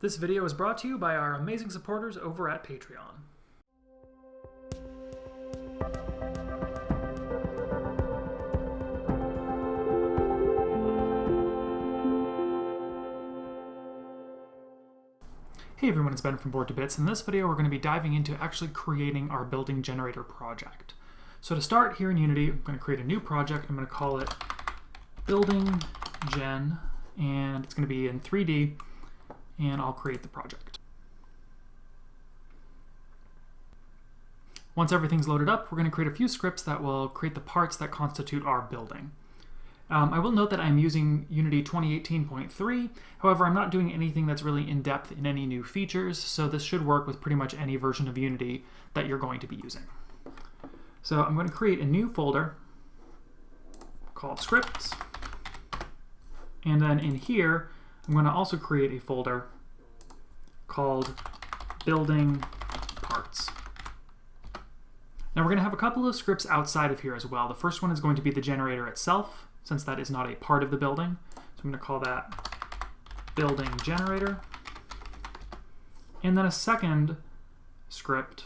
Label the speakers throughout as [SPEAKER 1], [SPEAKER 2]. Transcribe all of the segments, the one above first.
[SPEAKER 1] This video is brought to you by our amazing supporters over at Patreon. Hey everyone, it's Ben from Board to Bits. In this video we're going to be diving into actually creating our building generator project. So to start here in Unity, I'm going to create a new project. I'm going to call it Building Gen, and it's going to be in 3D, and I'll create the project. Once everything's loaded up, we're going to create a few scripts that will create the parts that constitute our building. I will note that I'm using Unity 2018.3, however I'm not doing anything that's really in-depth in any new features, so this should work with pretty much any version of Unity that you're going to be using. So I'm going to create a new folder called Scripts, and then in here I'm going to also create a folder called Building Parts. Now we're going to have a couple of scripts outside of here as well. The first one is going to be the generator itself, since that is not a part of the building. So I'm going to call that Building Generator. And then a second script,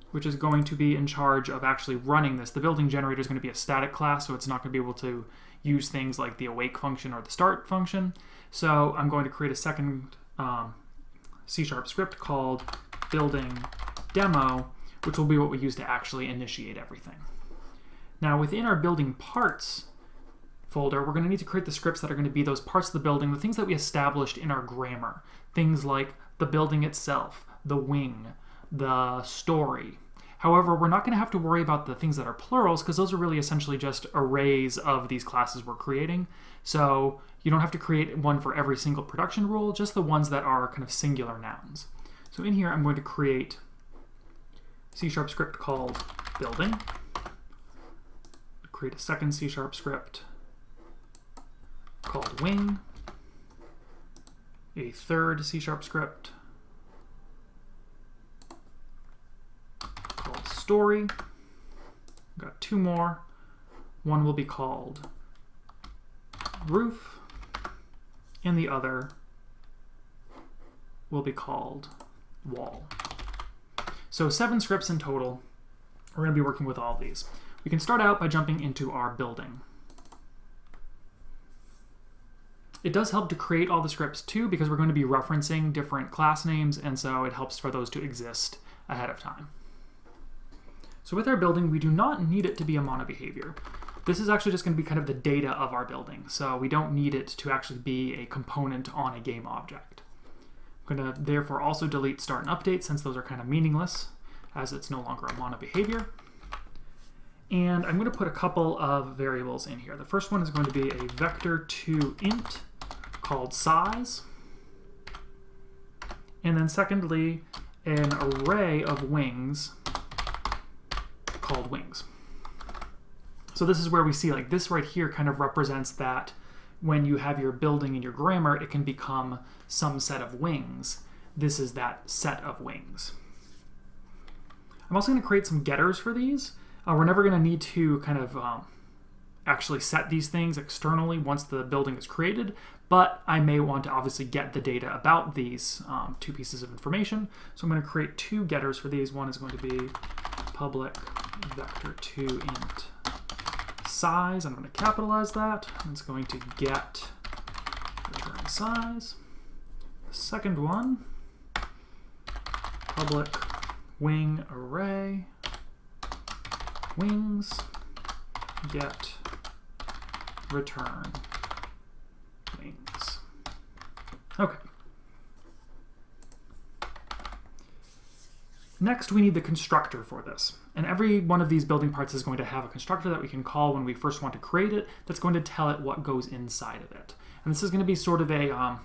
[SPEAKER 1] which is going to be in charge of actually running this. The building generator is going to be a static class, so it's not going to be able to use things like the awake function or the start function. So I'm going to create a second C# script called Building Demo, which will be what we use to actually initiate everything. Now within our Building Parts folder, we're going to need to create the scripts that are going to be those parts of the building, the things that we established in our grammar. Things like the building itself, the wing, the story. However, we're not going to have to worry about the things that are plurals because those are really essentially just arrays of these classes we're creating. So you don't have to create one for every single production rule, just the ones that are kind of singular nouns. So in here I'm going to create a C# script called Building. Create a second C# script called Wing. A third C# script called Story. We've got two more. One will be called Roof, and the other will be called Wall. So 7 scripts in total. We're going to be working with all of these. We can start out by jumping into our building. It does help to create all the scripts too, because we're going to be referencing different class names, and so it helps for those to exist ahead of time. So with our building, we do not need it to be a monobehavior. This is actually just going to be kind of the data of our building, so we don't need it to actually be a component on a game object. I'm going to therefore also delete start and update, since those are kind of meaningless, as it's no longer a monobehavior. And I'm going to put a couple of variables in here. The first one is going to be a vector2 int called size. And then secondly, an array of wings called wings. So this is where we see like this right here kind of represents that when you have your building in your grammar, it can become some set of wings. This is that set of wings. I'm also going to create some getters for these. We're never going to need to kind of actually set these things externally once the building is created, but I may want to obviously get the data about these two pieces of information. So I'm going to create 2 getters for these. One is going to be public vector2 int size. I'm going to capitalize that. It's going to get return size. The second one, public wing array wings get return wings. Okay. Next, we need the constructor for this. And every one of these building parts is going to have a constructor that we can call when we first want to create it that's going to tell it what goes inside of it. And this is going to be sort of a,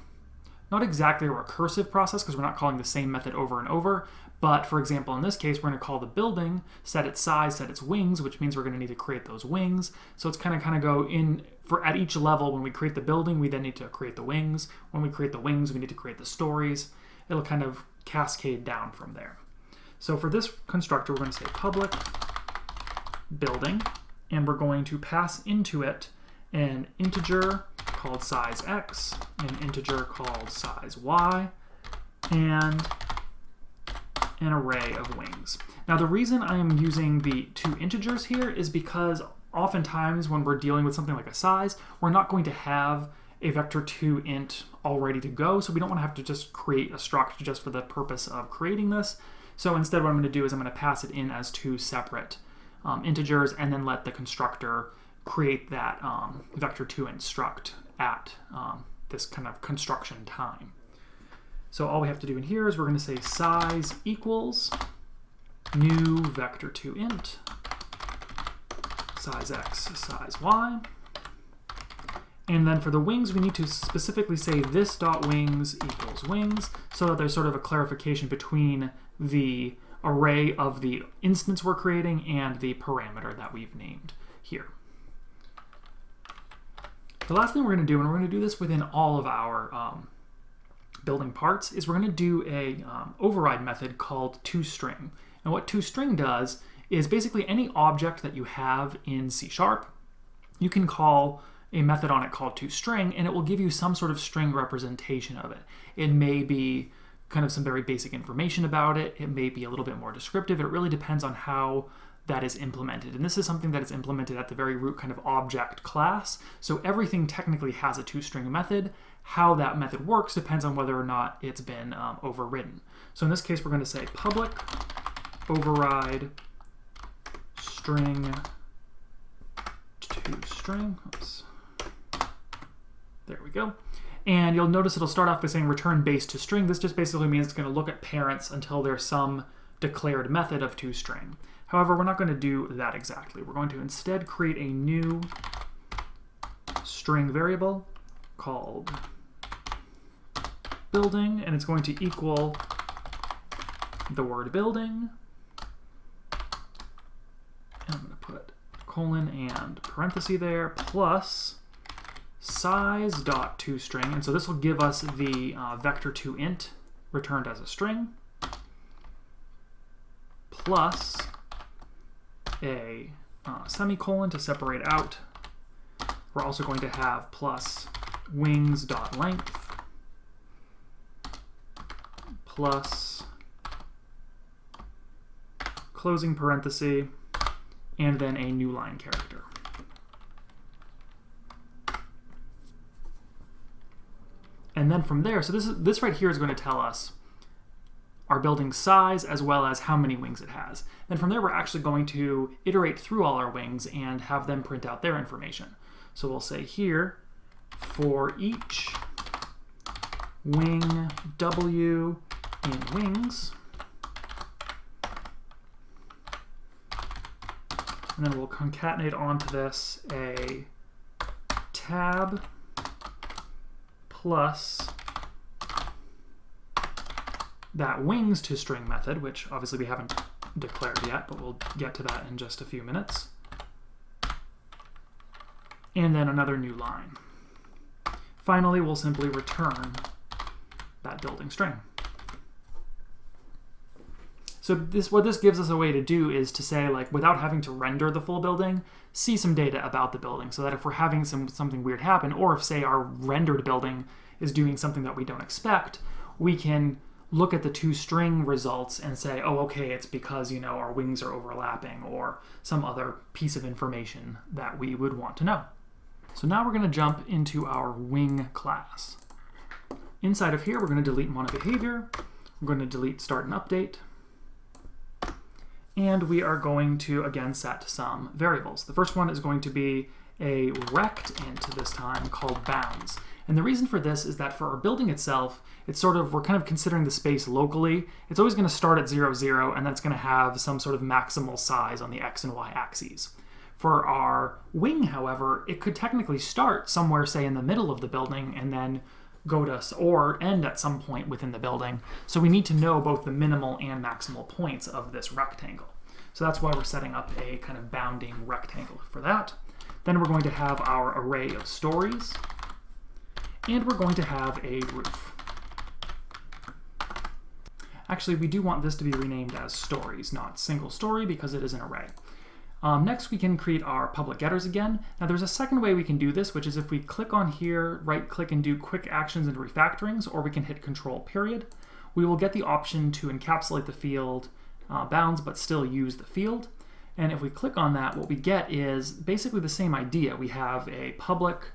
[SPEAKER 1] not exactly a recursive process because we're not calling the same method over and over, but for example, in this case, we're going to call the building, set its size, set its wings, which means we're going to need to create those wings. So it's kind of go in for at each level. When we create the building, we then need to create the wings. When we create the wings, we need to create the stories. It'll kind of cascade down from there. So for this constructor, we're going to say public building, and we're going to pass into it an integer called size x, an integer called size y, and an array of wings. Now the reason I am using the two integers here is because oftentimes when we're dealing with something like a size, we're not going to have a vector2 int all ready to go, so we don't want to have to just create a struct just for the purpose of creating this. So instead what I'm going to do is I'm going to pass it in as two separate integers and then let the constructor create that vector2 int struct at this kind of construction time. So all we have to do in here is we're going to say size equals new vector2 int size x, size y. And then for the wings, we need to specifically say this dot wings equals wings, so that there's sort of a clarification between the array of the instance we're creating and the parameter that we've named here. The last thing we're going to do, and we're going to do this within all of our building parts, is we're going to do a override method called toString. And what toString does is basically any object that you have in C#, you can call a method on it called toString, and it will give you some sort of string representation of it. It may be kind of some very basic information about it. It may be a little bit more descriptive. It really depends on how that is implemented. And this is something that is implemented at the very root kind of object class. So everything technically has a toString method. How that method works depends on whether or not it's been overridden. So in this case, we're going to say public override string toString. Oops. There we go. And you'll notice it'll start off by saying return base toString. This just basically means it's going to look at parents until there's some declared method of toString. However, we're not going to do that exactly. We're going to instead create a new string variable called building, and it's going to equal the word building. And I'm going to put colon and parenthesis there, plus size.toString, and so this will give us the vector2 int returned as a string, plus a semicolon to separate out. We're also going to have plus wings.length plus closing parenthesis and then a new line character. And then from there, so this right here is going to tell us our building size as well as how many wings it has. Then from there, we're actually going to iterate through all our wings and have them print out their information. So we'll say here, for each wing W in wings, and then we'll concatenate onto this a tab plus that wings toString method, which obviously we haven't declared yet, but we'll get to that in just a few minutes. And then another new line. Finally, we'll simply return that building string. So what this gives us a way to do is to say, like, without having to render the full building, see some data about the building, so that if we're having something weird happen, or if, say, our rendered building is doing something that we don't expect, we can look at the toString results and say, oh, okay, it's because, you know, our wings are overlapping, or some other piece of information that we would want to know. So now we're going to jump into our wing class. Inside of here, we're going to delete monobehavior. We're going to delete start and update. And we are going to, again, set some variables. The first one is going to be a rect int this time called bounds. And the reason for this is that for our building itself, it's sort of, we're kind of considering the space locally. It's always going to start at 0, 0, and that's going to have some sort of maximal size on the x and y axes. For our wing, however, it could technically start somewhere, say, in the middle of the building and then go to, or end at some point within the building. So we need to know both the minimal and maximal points of this rectangle. So that's why we're setting up a kind of bounding rectangle for that. Then we're going to have our array of stories, and we're going to have a roof. Actually, we do want this to be renamed as stories, not single story, because it is an array. Next, we can create our public getters again. Now, there's a second way we can do this, which is if we click on here, right-click and do quick actions and refactorings, or we can hit Control period. We will get the option to encapsulate the field bounds, but still use the field. And if we click on that, what we get is basically the same idea. We have a public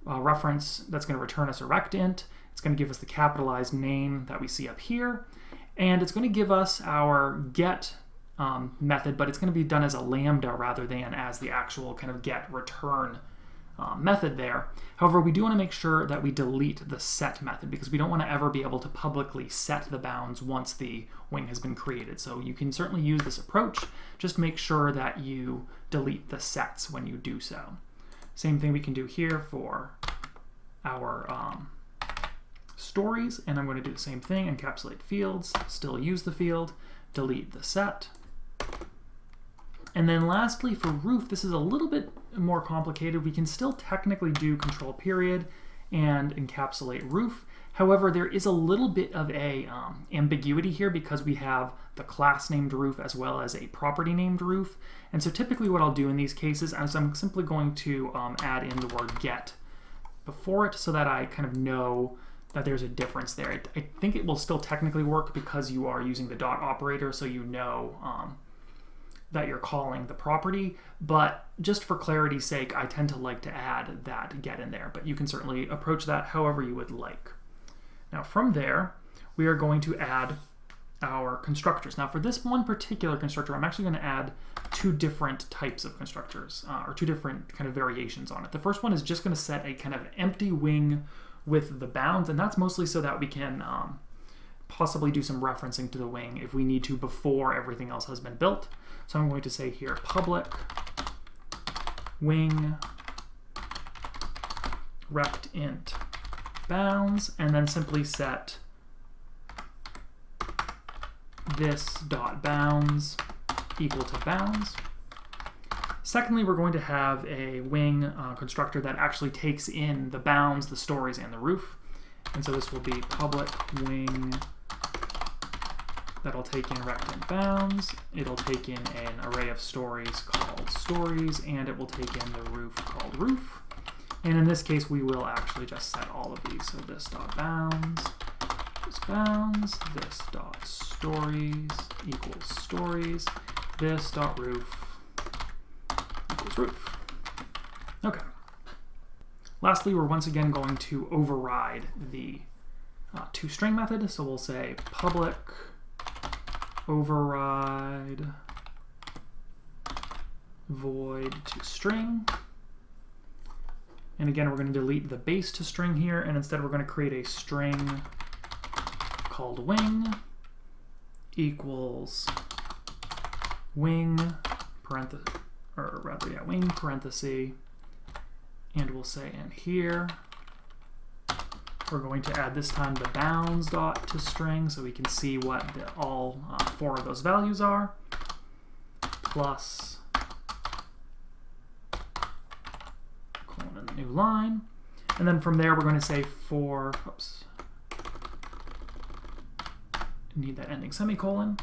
[SPEAKER 1] reference that's going to return us a rect int. It's going to give us the capitalized name that we see up here. And it's going to give us our get method, but it's going to be done as a lambda rather than as the actual kind of get return method there. However, we do want to make sure that we delete the set method because we don't want to ever be able to publicly set the bounds once the wing has been created. So you can certainly use this approach. Just make sure that you delete the sets when you do so. Same thing we can do here for our stories, and I'm going to do the same thing, encapsulate fields, still use the field, delete the set. And then lastly for roof, this is a little bit more complicated. We can still technically do Control period and encapsulate roof. However, there is a little bit of a ambiguity here because we have the class named roof as well as a property named roof. And so typically what I'll do in these cases is I'm simply going to add in the word get before it so that I kind of know that there's a difference there. I think it will still technically work because you are using the dot operator, so you know that you're calling the property, but just for clarity's sake, I tend to like to add that get in there, but you can certainly approach that however you would like. Now from there, we are going to add our constructors. Now for this one particular constructor, I'm actually going to add two different types of constructors, or two different kind of variations on it. The first one is just going to set a kind of empty wing with the bounds, and that's mostly so that we can possibly do some referencing to the wing if we need to before everything else has been built. So I'm going to say here public wing rect int bounds, and then simply set this dot bounds equal to bounds. Secondly, we're going to have a wing constructor that actually takes in the bounds, the stories, and the roof. And so this will be public wing that'll take in rect int bounds. It'll take in an array of stories called stories, and it will take in the roof called roof. And in this case, we will actually just set all of these. So this dot bounds, this dot stories equals stories, this dot roof equals roof. Okay. Lastly, we're once again going to override the toString method. So we'll say public override void toString. And again, we're going to delete the base toString here, and instead we're going to create a string called wing equals wing parenthesis, or rather, yeah, wing parenthesis, and we'll say in here we're going to add this time the bounds dot toString so we can see what all four of those values are, plus colon a new line, and then from there we're going to say for, oops, need that ending semicolon,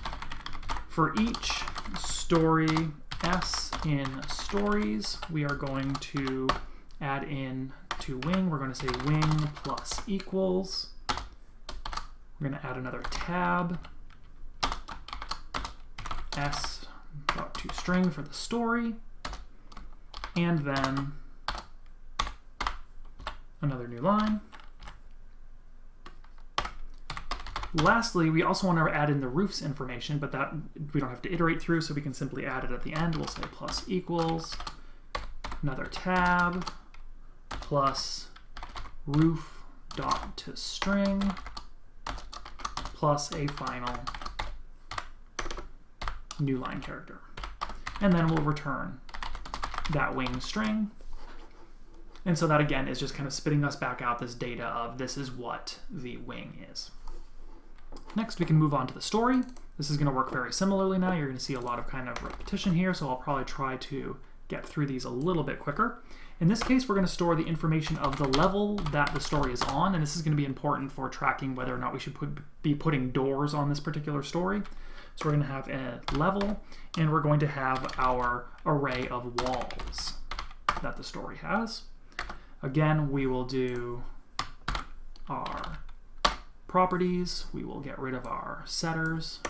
[SPEAKER 1] for each story s in stories, we are going to add in to wing. We're going to say wing plus equals. We're going to add another tab, s.toString for the story, and then another new line. Lastly, we also want to add in the roof's information, but that we don't have to iterate through, so we can simply add it at the end. We'll say plus equals, another tab, plus roof dot toString, plus a final new line character. And then we'll return that wing string. And so that again is just kind of spitting us back out this data of this is what the wing is. Next, we can move on to the story. This is going to work very similarly now. You're going to see a lot of kind of repetition here, so I'll probably try to get through these a little bit quicker. In this case, we're going to store the information of the level that the story is on, and this is going to be important for tracking whether or not we should be putting doors on this particular story. So we're going to have a level, and we're going to have our array of walls that the story has. Again, we will do our properties. We will get rid of our setters.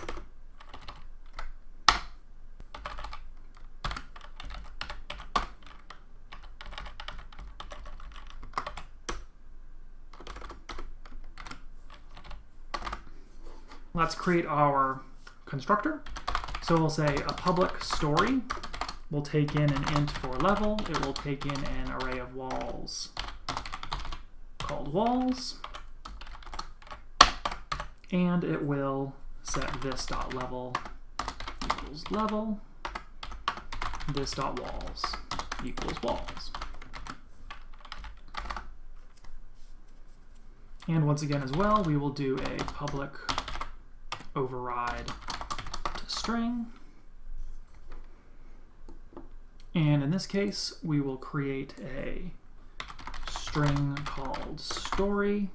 [SPEAKER 1] Let's create our constructor. So we'll say a public story. We'll take in an int for level. It will take in an array of walls called walls. And it will set this.level equals level. This.walls equals walls. And once again as well, we will do a public override to string. And in this case, we will create a string called story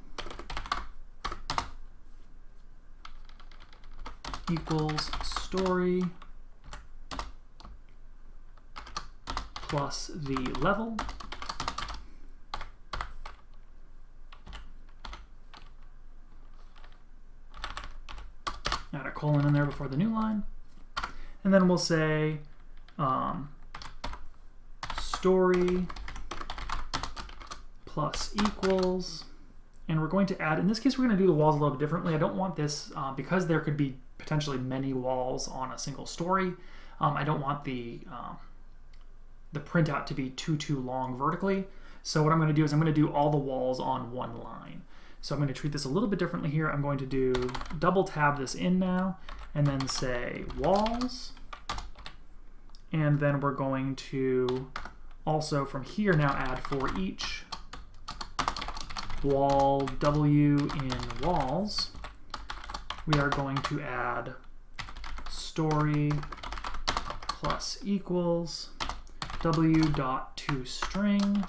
[SPEAKER 1] equals story plus the level. Add a colon in there before the new line. And then we'll say story plus equals. And we're going to add, in this case, we're going to do the walls a little bit differently. I don't want this, because there could be potentially many walls on a single story. I don't want the printout to be too long vertically. So what I'm going to do is I'm going to do all the walls on one line. So I'm going to treat this a little bit differently here. I'm going to do double tab this in now and then say walls. And then we're going to also from here now add for each wall W in walls, we are going to add story plus equals W.toString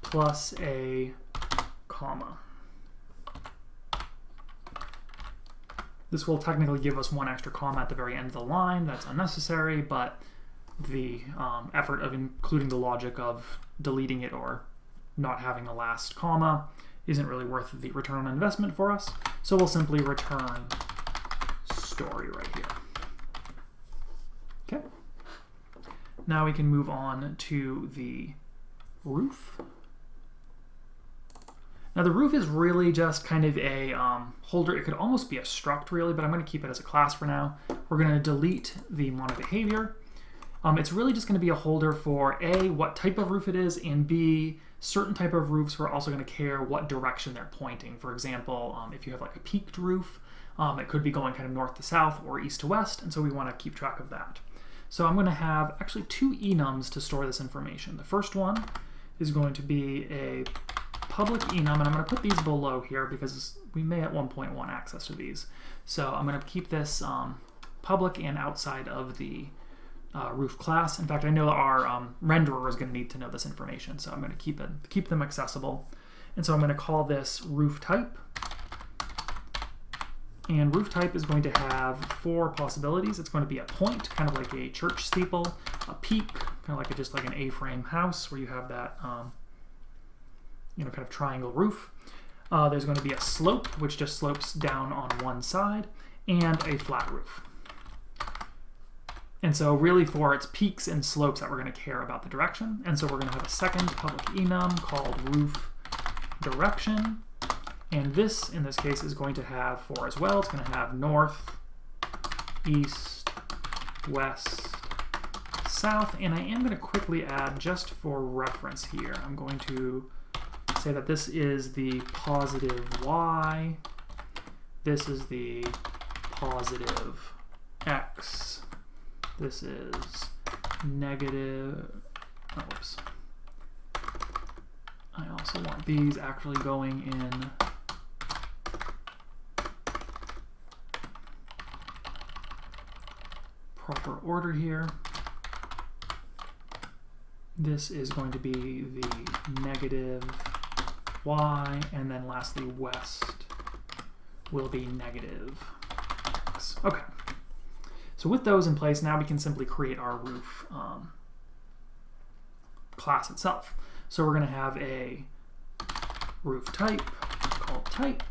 [SPEAKER 1] plus a comma. This will technically give us one extra comma at the very end of the line. That's unnecessary, but the effort of including the logic of deleting it or not having a last comma isn't really worth the return on investment for us. So we'll simply return story right here. Okay. Now we can move on to the roof. Now the roof is really just kind of a holder. It could almost be a struct really, but I'm going to keep it as a class for now. We're going to delete the monoBehavior. It's really just going to be a holder for A, what type of roof it is, and B, certain type of roofs we're also going to care what direction they're pointing. For example, if you have like a peaked roof, it could be going kind of north to south or east to west, and so we want to keep track of that. So I'm going to have actually two enums to store this information. The first one is going to be a public enum, and I'm going to put these below here because we may at one point want access to these. So I'm going to keep this public and outside of the roof class. In fact, I know our renderer is going to need to know this information, so I'm going to keep them accessible. And so I'm going to call this roof type. And roof type is going to have four possibilities. It's going to be a point, kind of like a church steeple, a peak, kind of like just like an A-frame house where you have that kind of triangle roof. There's going to be a slope, which just slopes down on one side, and a flat roof. And so really for its peaks and slopes that we're going to care about the direction. And so we're going to have a second public enum called roof direction. And this, in this case, is going to have four as well. It's going to have north, east, west, south. And I am going to quickly add, just for reference here, I'm going to say that this is the positive y. This is the positive x. This is negative, oh, whoops. I also want these actually going in proper order here. This is going to be the negative y, and then lastly west will be negative x. Okay. So with those in place, now we can simply create our roof class itself. So we're going to have a roof type called type,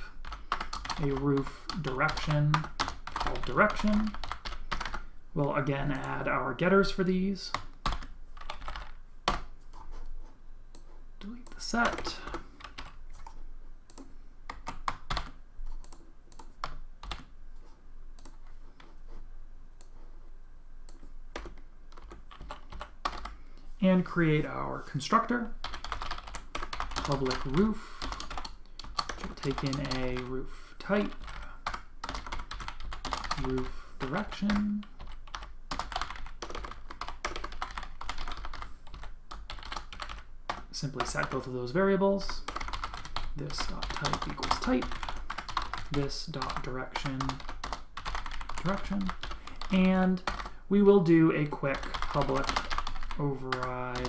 [SPEAKER 1] a roof direction called direction. We'll again add our getters for these. Delete the set. And create our constructor, public roof, which will take in a roof type, roof direction, simply set both of those variables. This dot type equals type, this dot direction, direction, and we will do a quick public override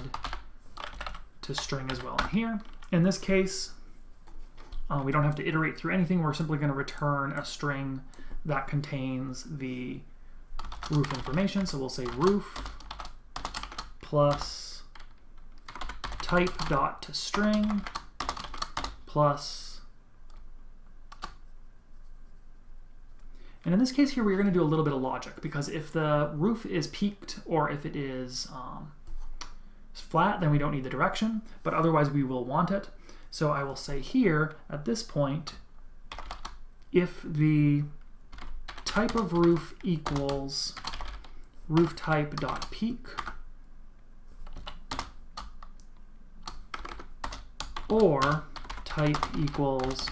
[SPEAKER 1] to string as well in here. In this case, we don't have to iterate through anything. We're simply going to return a string that contains the roof information. So we'll say roof plus type dot to string plus, and in this case here we're going to do a little bit of logic, because if the roof is peaked or if it is flat, then we don't need the direction, but otherwise we will want it. So I will say here at this point, if the type of roof equals roof type dot peak, or type equals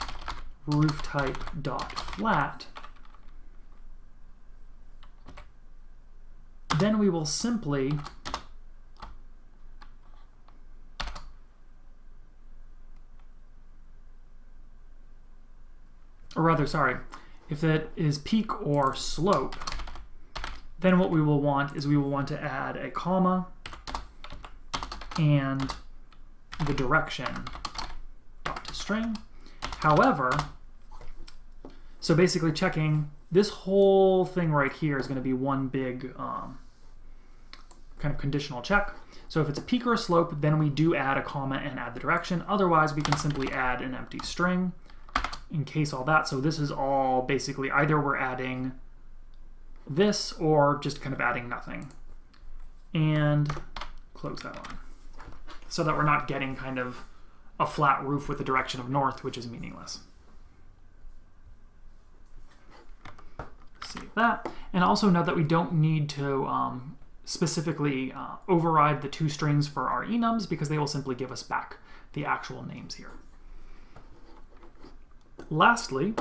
[SPEAKER 1] roof type dot flat, then we will simply if it is peak or slope, then what we will want is we will want to add a comma and the direction dot to string. However, so basically checking this whole thing right here is going to be one big kind of conditional check. So if it's a peak or a slope, then we do add a comma and add the direction. Otherwise, we can simply add an empty string in case all that. So this is all basically either we're adding this or just kind of adding nothing. And close that one, so that we're not getting kind of a flat roof with the direction of north, which is meaningless. Save that. And also note that we don't need to specifically override the two strings for our enums, because they will simply give us back the actual names here. Lastly,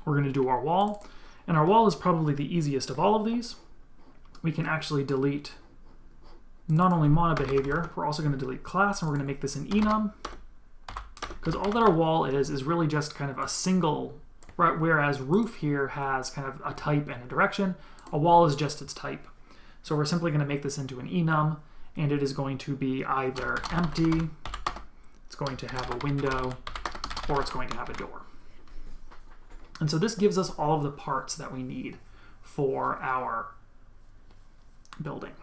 [SPEAKER 1] we're going to do our wall, and our wall is probably the easiest of all of these. We can actually delete not only monobehavior, we're also going to delete class, and we're going to make this an enum, because all that our wall is really just kind of a single, right? Whereas roof here has kind of a type and a direction, a wall is just its type. So we're simply going to make this into an enum, and it is going to be either empty, it's going to have a window, or it's going to have a door. And so this gives us all of the parts that we need for our building.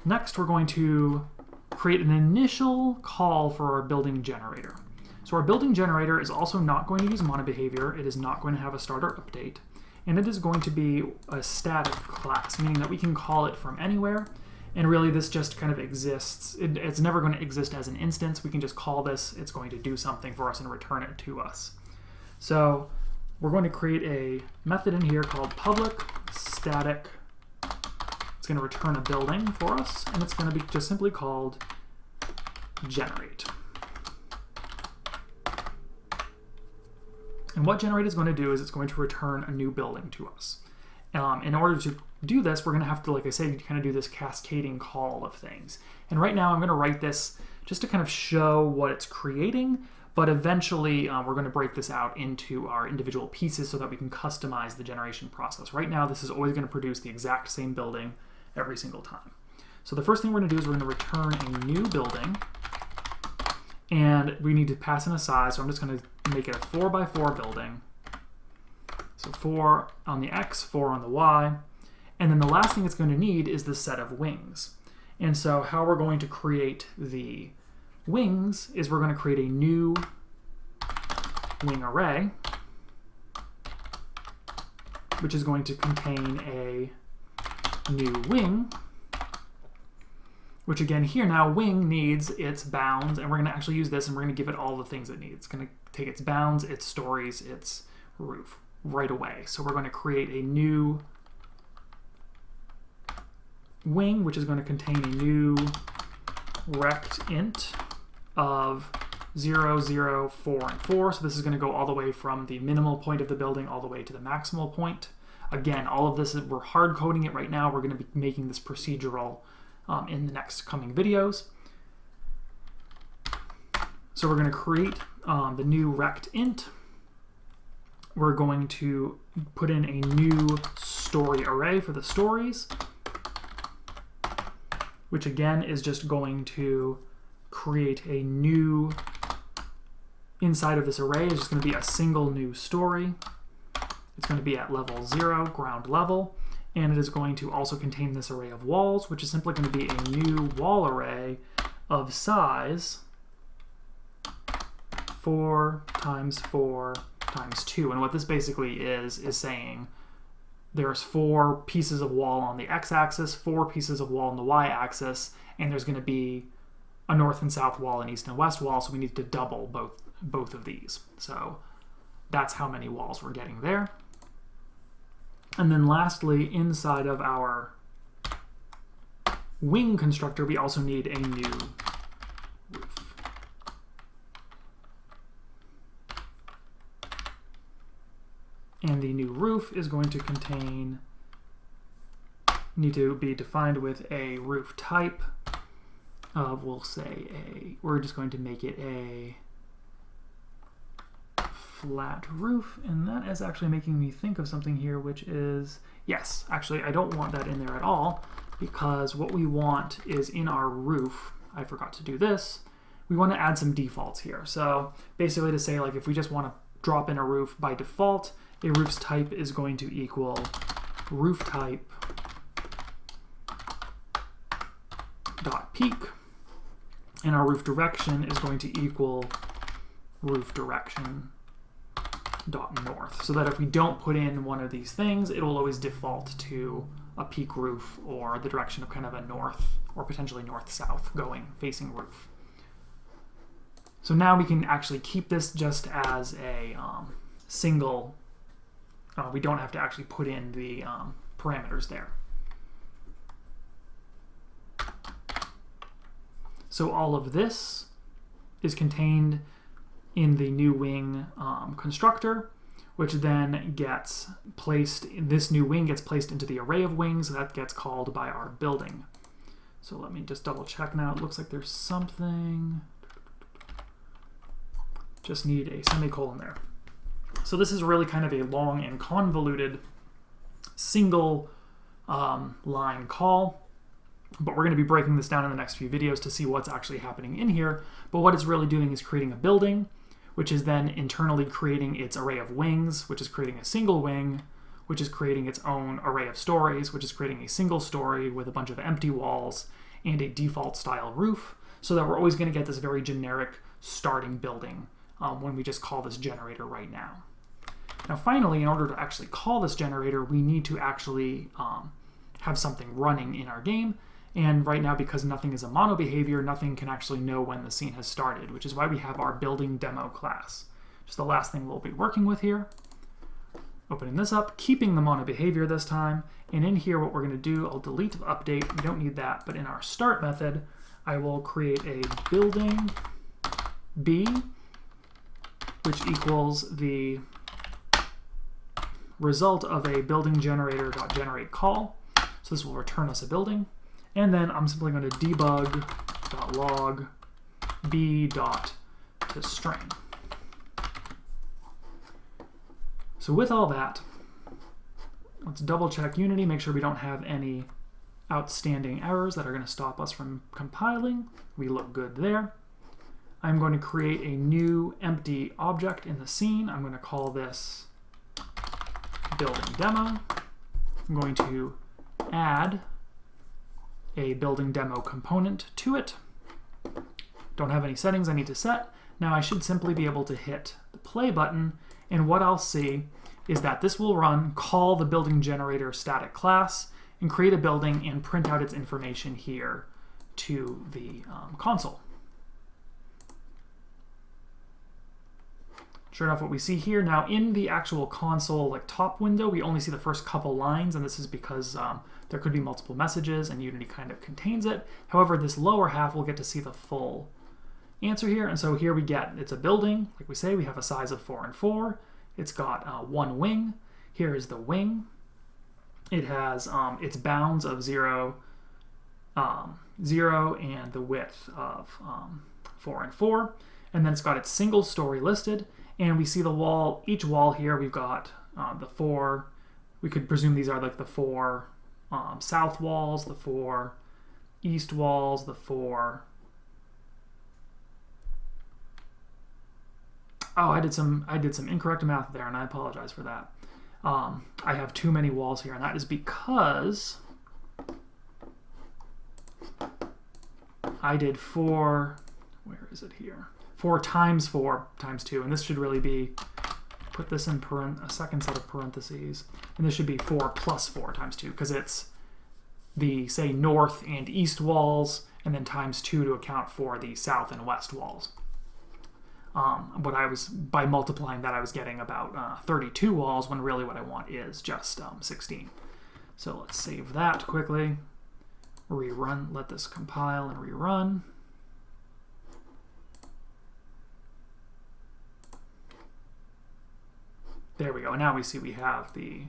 [SPEAKER 1] Next, we're going to create an initial call for our building generator. So our building generator is also not going to use monobehavior, it is not going to have a start or update, and it is going to be a static class, meaning that we can call it from anywhere. And really this just kind of exists. It's never going to exist as an instance. We can just call this, it's going to do something for us and return it to us. So we're going to create a method in here called public static. It's going to return a building for us, and it's going to be just simply called generate. And what generate is going to do is it's going to return a new building to us. In order to do this, we're going to have to, like I said, kind of do this cascading call of things. And right now I'm going to write this just to kind of show what it's creating, but eventually we're going to break this out into our individual pieces so that we can customize the generation process. Right now this is always going to produce the exact same building, every single time. So the first thing we're going to do is we're going to return a new building, and we need to pass in a size, so I'm just going to make it a 4x4 building. So 4 on the X, 4 on the Y, and then the last thing it's going to need is the set of wings. And so how we're going to create the wings is we're going to create a new wing array, which is going to contain a new wing, which again here now wing needs its bounds, and we're going to actually use this and we're going to give it all the things it needs. It's going to take its bounds, its stories, its roof right away. So we're going to create a new wing, which is going to contain a new rect int of 0, 0, 4, and 4. So this is going to go all the way from the minimal point of the building all the way to the maximal point. Again, all of this, we're hard coding it right now. We're going to be making this procedural in the next coming videos. So we're going to create the new rect int. We're going to put in a new story array for the stories, which again is just going to create a new, inside of this array is just going to be a single new story. It's going to be at level 0, ground level, and it is going to also contain this array of walls, which is simply going to be a new wall array of size 4 times 4 times 2. And what this basically is saying there's 4 pieces of wall on the x-axis, 4 pieces of wall on the y-axis, and there's going to be a north and south wall and east and west wall, so we need to double both of these. So that's how many walls we're getting there. And then lastly, inside of our wing constructor, we also need a new roof. And the new roof is going to need to be defined with a roof type of, we'll say we're just going to make it a flat roof, and that is actually making me think of something here, which is, yes, actually I don't want that in there at all, because what we want is in our roof, I forgot to do this, we want to add some defaults here. So basically to say, like, if we just want to drop in a roof by default, a roof's type is going to equal roof type dot peak, and our roof direction is going to equal roof direction dot north, so that if we don't put in one of these things, it will always default to a peak roof or the direction of kind of a north or potentially north-south going facing roof. So now we can actually keep this just as a single, we don't have to actually put in the parameters there. So all of this is contained in the new wing constructor, which then gets placed, this new wing gets placed into the array of wings that gets called by our building. So let me just double check now. It looks like there's something, just need a semicolon there. So this is really kind of a long and convoluted single line call, but we're going to be breaking this down in the next few videos to see what's actually happening in here. But what it's really doing is creating a building, which is then internally creating its array of wings, which is creating a single wing, which is creating its own array of stories, which is creating a single story with a bunch of empty walls and a default style roof, so that we're always going to get this very generic starting building when we just call this generator right now. Now finally, in order to actually call this generator, we need to actually have something running in our game. And right now, because nothing is a mono behavior, nothing can actually know when the scene has started, which is why we have our building demo class. Just the last thing we'll be working with here. Opening this up, keeping the mono behavior this time, and in here what we're going to do, I'll delete update, we don't need that, but in our start method, I will create a building B, which equals the result of a building generator.generate call. So this will return us a building. And then I'm simply going to debug.log b.toString. So with all that, let's double check Unity, make sure we don't have any outstanding errors that are going to stop us from compiling. We look good there. I'm going to create a new empty object in the scene. I'm going to call this building demo. I'm going to add a building demo component to it. Don't have any settings I need to set. Now I should simply be able to hit the play button, and what I'll see is that this will run, call the building generator static class, and create a building and print out its information here to the console. Sure enough, what we see here now in the actual console like top window, we only see the first couple lines, and this is because there could be multiple messages and Unity kind of contains it. However, this lower half we'll get to see the full answer here, and so here we get, it's a building, like we say, we have a size of 4 and 4. It's got one wing. Here is the wing. It has its bounds of 0, 0, and the width of 4 and 4. And then it's got its single story listed. And we see the wall, each wall here, we've got the 4, we could presume these are like the 4 south walls, the 4 east walls, the 4... Oh, I did some incorrect math there, and I apologize for that. I have too many walls here, and that is because I did 4, where is it here? 4 times 4 times 2, and this should really be, put this in a second set of parentheses, and this should be 4 plus 4 times 2, because it's the, say, north and east walls, and then times 2 to account for the south and west walls. But by multiplying that, I was getting about 32 walls, when really what I want is just 16. So let's save that quickly, rerun, let this compile and rerun. There we go. And now we see we have the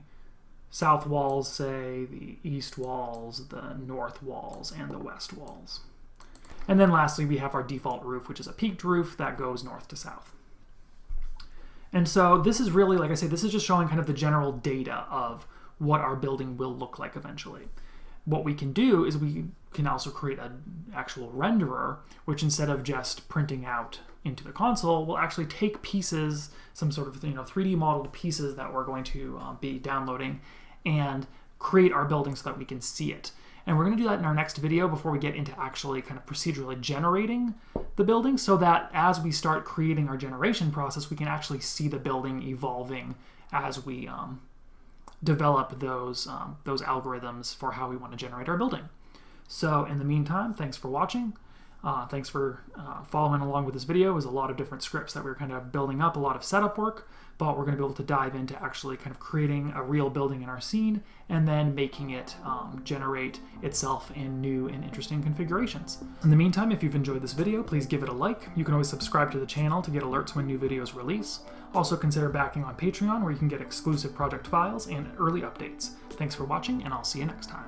[SPEAKER 1] south walls, say, the east walls, the north walls, and the west walls. And then lastly, we have our default roof, which is a peaked roof that goes north to south. And so this is really, like I say, this is just showing kind of the general data of what our building will look like eventually. What we can do is we can also create an actual renderer, which instead of just printing out into the console, will actually take pieces, some sort of 3D modeled pieces that we're going to be downloading, and create our building so that we can see it. And we're going to do that in our next video before we get into actually kind of procedurally generating the building, so that as we start creating our generation process, we can actually see the building evolving as we develop those algorithms for how we want to generate our building. So in the meantime, thanks for watching. Thanks for following along with this video. It was a lot of different scripts that we were kind of building up, a lot of setup work, but we're going to be able to dive into actually kind of creating a real building in our scene and then making it generate itself in new and interesting configurations. In the meantime, if you've enjoyed this video, please give it a like. You can always subscribe to the channel to get alerts when new videos release. Also consider backing on Patreon, where you can get exclusive project files and early updates. Thanks for watching, and I'll see you next time.